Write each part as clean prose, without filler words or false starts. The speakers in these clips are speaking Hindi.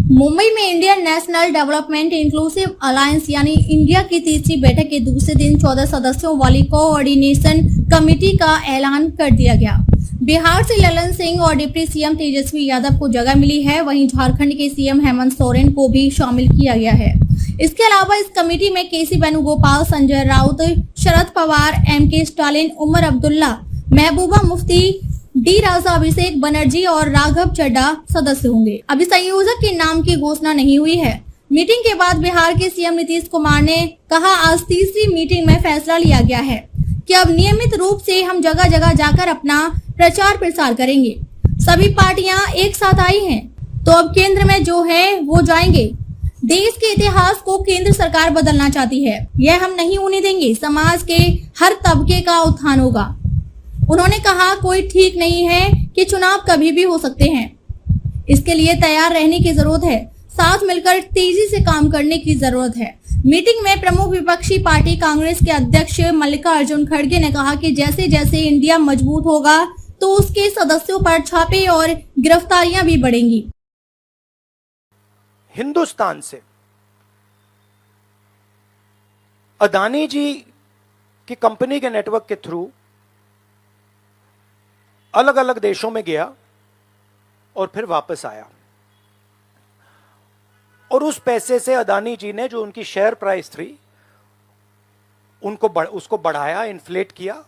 मुंबई में Indian national development inclusive alliance यानी इंडिया की तीसरी बैठक के दूसरे दिन 14 सदस्यों वाली कोऑर्डिनेशन कमेटी का ऐलान कर दिया गया। बिहार से ललन सिंह और डिप्टी सीएम तेजस्वी यादव को जगह मिली है, वहीं झारखंड के सीएम हेमंत सोरेन को भी शामिल किया गया है। इसके अलावा इस कमेटी में केसी Venugopal, Sanjay Raut, Sharad Pawar, MK Stalin, Omar Abdullah, Mehbooba Mufti, D राजा, अभिषेक बनर्जी और राघव चड्डा सदस्य होंगे। अभी संयोजक के नाम की घोषणा नहीं हुई है। मीटिंग के बाद बिहार के सीएम नीतीश कुमार ने कहा, आज तीसरी मीटिंग में फैसला लिया गया है कि अब नियमित रूप से हम जगह जगह जाकर अपना प्रचार प्रसार करेंगे। सभी पार्टियां एक साथ आई हैं, तो अब केंद्र में जो है वो जाएंगे। देश के इतिहास को केंद्र सरकार बदलना चाहती है, यह हम नहीं होने देंगे। समाज के हर तबके का उत्थान होगा। उन्होंने कहा, कोई ठीक नहीं है कि चुनाव कभी भी हो सकते हैं, इसके लिए तैयार रहने की जरूरत है, साथ मिलकर तेजी से काम करने की जरूरत है। मीटिंग में प्रमुख विपक्षी पार्टी कांग्रेस के अध्यक्ष मल्लिकार्जुन खड़गे ने कहा कि जैसे जैसे इंडिया मजबूत होगा तो उसके सदस्यों पर छापे और गिरफ्तारियां भी बढ़ेंगी। हिंदुस्तान से अदानी जी की कंपनी के नेटवर्क के थ्रू अलग अलग देशों में गया और फिर वापस आया, और उस पैसे से अदानी जी ने जो उनकी शेयर प्राइस थी उसको बढ़ाया, इन्फ्लेट किया,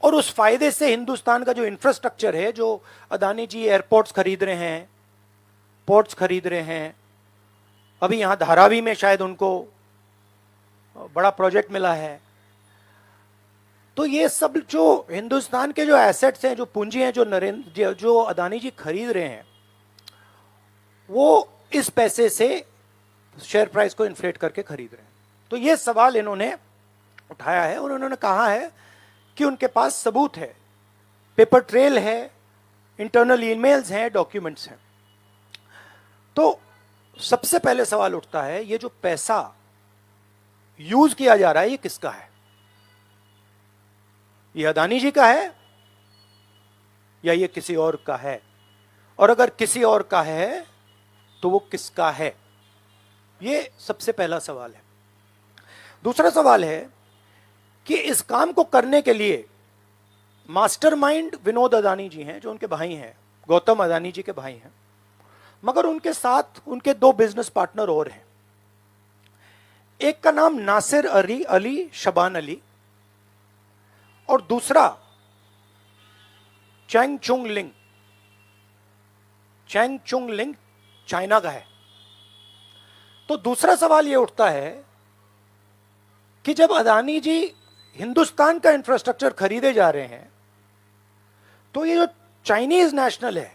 और उस फायदे से हिंदुस्तान का जो इंफ्रास्ट्रक्चर है, जो अदानी जी एयरपोर्ट्स खरीद रहे हैं, पोर्ट्स खरीद रहे हैं, अभी यहां धारावी में शायद उनको बड़ा प्रोजेक्ट मिला है, तो ये सब जो हिंदुस्तान के जो एसेट्स हैं, जो पूंजी हैं, जो अदानी जी खरीद रहे हैं, वो इस पैसे से शेयर प्राइस को इन्फ्लेट करके खरीद रहे हैं। तो ये सवाल इन्होंने उठाया है और उन्होंने कहा है कि उनके पास सबूत है, पेपर ट्रेल है, इंटरनल ईमेल्स हैं, डॉक्यूमेंट्स हैं। तो सबसे पहले सवाल उठता है, ये जो पैसा यूज किया जा रहा है ये किसका है? ये अदानी जी का है या ये किसी और का है? और अगर किसी और का है तो वो किसका है? ये सबसे पहला सवाल है। दूसरा सवाल है कि इस काम को करने के लिए मास्टरमाइंड विनोद अदानी जी हैं, जो उनके भाई हैं, गौतम अदानी जी के भाई हैं, मगर उनके साथ उनके दो बिजनेस पार्टनर और हैं। एक का नाम नासिर अली शबान अली और दूसरा चैंग चुंग लिंग। चैंग चुंग लिंग चाइना का है। तो दूसरा सवाल यह उठता है कि जब अदानी जी हिंदुस्तान का इंफ्रास्ट्रक्चर खरीदे जा रहे हैं, तो ये जो चाइनीज नेशनल है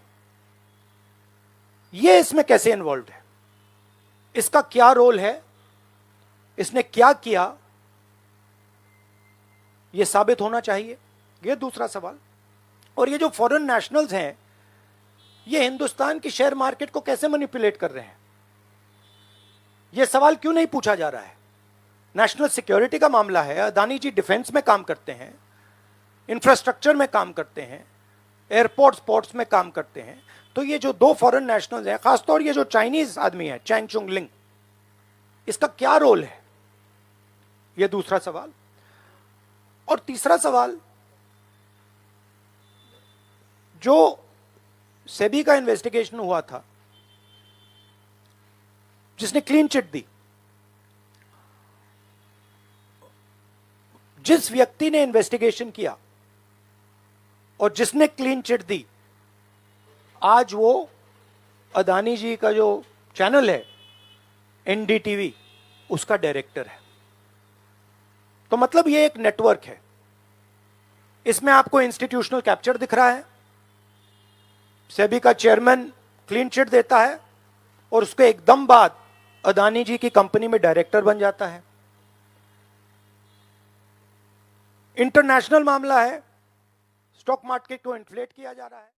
ये इसमें कैसे इन्वॉल्व है? इसका क्या रोल है? इसने क्या किया? यह साबित होना चाहिए। यह दूसरा सवाल। और ये जो फॉरेन नेशनल्स हैं, ये हिंदुस्तान की शेयर मार्केट को कैसे मैनिपुलेट कर रहे हैं? यह सवाल क्यों नहीं पूछा जा रहा है? नेशनल सिक्योरिटी का मामला है। अदानी जी डिफेंस में काम करते हैं, इंफ्रास्ट्रक्चर में काम करते हैं, एयरपोर्ट्स पोर्ट्स में काम करते हैं। तो ये जो दो फॉरेन नेशनल्स हैं, खासतौर ये जो चाइनीज आदमी है चैंग चुंग लिंग, इसका क्या रोल है? यह दूसरा सवाल। और तीसरा सवाल, जो सेबी का इन्वेस्टिगेशन हुआ था जिसने क्लीन चिट दी, जिस व्यक्ति ने इन्वेस्टिगेशन किया और जिसने क्लीन चिट दी, आज वो अदानी जी का जो चैनल है एनडीटीवी, उसका डायरेक्टर है। तो मतलब ये एक नेटवर्क है। इसमें आपको इंस्टीट्यूशनल कैप्चर दिख रहा है। सेबी का चेयरमैन क्लीन चिट देता है और उसके एकदम बाद अदानी जी की कंपनी में डायरेक्टर बन जाता है। इंटरनेशनल मामला है, स्टॉक मार्केट को इन्फ्लेट किया जा रहा है।